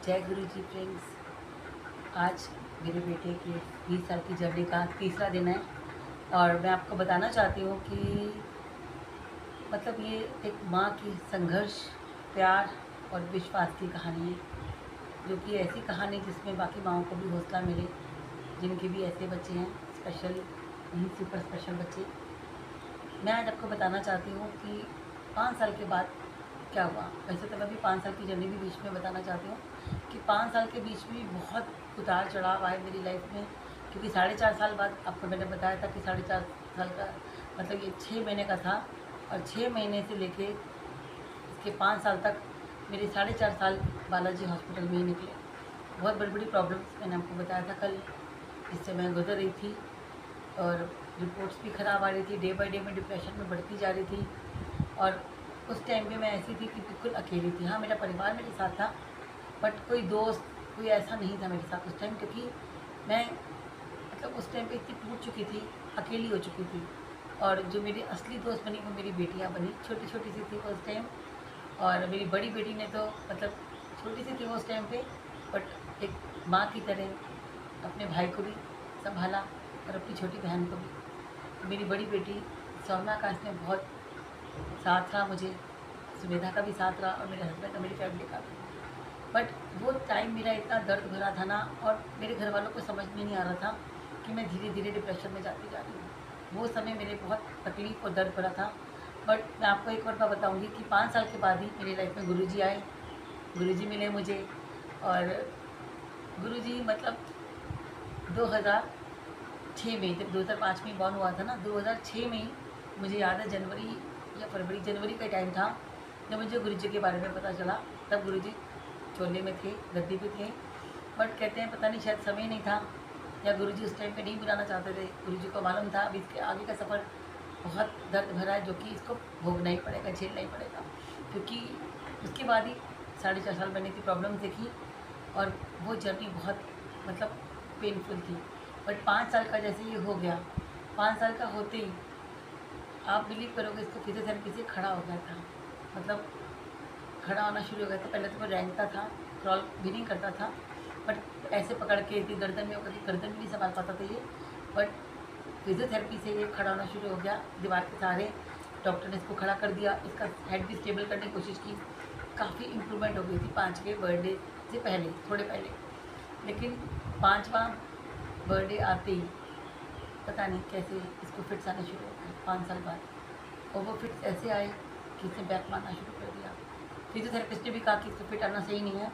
जय गुरु जी फ्रेंड्स। आज मेरे बेटे के 20 साल की जर्नी का तीसरा दिन है और मैं आपको बताना चाहती हूँ कि मतलब ये एक माँ की संघर्ष, प्यार और विश्वास की कहानी है, जो कि ऐसी कहानी जिसमें बाकी माँओं को भी हौसला मिले, जिनके भी ऐसे बच्चे हैं, स्पेशल नहीं सुपर स्पेशल बच्चे। मैं आज आपको बताना चाहती हूँ कि 5 साल के बाद क्या हुआ। वैसे तो मैं भी 5 साल की जर्नी भी बीच में बताना चाहती हूँ कि 5 साल के बीच में बहुत उतार चढ़ाव आए मेरी लाइफ में, क्योंकि 4.5 साल बाद आपको मैंने बताया था कि 4.5 साल का मतलब ये 6 महीने का था, और 6 महीने से लेके इसके 5 साल तक मेरे 4.5 साल बालाजी हॉस्पिटल में ही निकले। बहुत बड़ी बड़ी प्रॉब्लम्स मैंने आपको बताया था कल, जिससे मैं गुजर रही थी, और रिपोर्ट्स भी ख़राब आ रही थी। डे बाय डे मैं डिप्रेशन में बढ़ती जा रही थी, और उस टाइम पे मैं ऐसी थी कि बिल्कुल अकेली थी। हाँ, मेरा परिवार मेरे साथ था, बट कोई दोस्त कोई ऐसा नहीं था मेरे साथ उस टाइम, क्योंकि मैं मतलब उस टाइम पे इतनी टूट चुकी थी, अकेली हो चुकी थी। और जो मेरी असली दोस्त बनी वो मेरी बेटियाँ बनी। छोटी छोटी सी थी वो उस टाइम, और मेरी बड़ी बेटी ने तो मतलब छोटी सी थी वो उस टाइम पे, बट एक माँ की तरह अपने भाई को भी संभाला और अपनी छोटी बहन को भी। मेरी बड़ी बेटी सौम्या का इसमें बहुत साथ रहा मुझे, सुमेधा का भी साथ रहा, और मेरे हस्बैंड और मेरी फैमिली का भी। बट वो टाइम मेरा इतना दर्द भरा था ना, और मेरे घर वालों को समझ में नहीं आ रहा था कि मैं धीरे धीरे डिप्रेशन में जाती जा रही हूँ। वो समय मेरे बहुत तकलीफ़ और दर्द भरा था। बट मैं आपको एक और बात बताऊँगी कि 5 साल के बाद ही मेरी लाइफ में गुरुजी आए, गुरुजी मिले मुझे। और गुरुजी मतलब 2006 में, जब 2005 में बॉर्न हुआ था ना, 2006 में ही मुझे याद है, जनवरी या फरवरी, जनवरी का टाइम था जब मुझे गुरुजी के बारे में पता चला। तब गुरुजी चोले में थे, गद्दी पे थे, बट कहते हैं पता नहीं शायद समय नहीं था, या गुरुजी उस टाइम पे नहीं बुलाना चाहते थे। गुरुजी को मालूम था अब इसके आगे का सफ़र बहुत दर्द भरा है, जो कि इसको भोगना ही पड़ेगा, झेलना ही पड़ेगा। क्योंकि उसके बाद ही 4.5 साल मैंने इतनी प्रॉब्लम देखी, और वो जर्नी बहुत मतलब पेनफुल थी। बट 5 साल का जैसे ये हो गया, 5 साल का होते ही आप बिलीव करोगे, इसको फिजियोथेरेपी से खड़ा हो गया था। मतलब खड़ा होना शुरू हो गया था। पहले तो वो रेंगता था, क्रॉल भी नहीं करता था, बट ऐसे पकड़ के इतनी गर्दन में होकर, गर्दन भी नहीं संभाल पाता था ये। बट फिजियोथेरेपी से ये खड़ा होना शुरू हो गया, दीवार के सहारे। डॉक्टर ने इसको खड़ा कर दिया, इसका हेड भी स्टेबल करने की कोशिश की। काफ़ी इम्प्रूवमेंट हो गई थी 5वें बर्थडे से पहले, थोड़े पहले। लेकिन 5वां बर्थडे आते ही पता नहीं कैसे इसको फिट्स आने शुरू हो गए 5 साल बाद। और वो फिट्स ऐसे आए कि इसने बैक मारना शुरू कर दिया। फिजियोथेरेपिस्ट ने भी कहा कि इसको फिट आना सही नहीं है,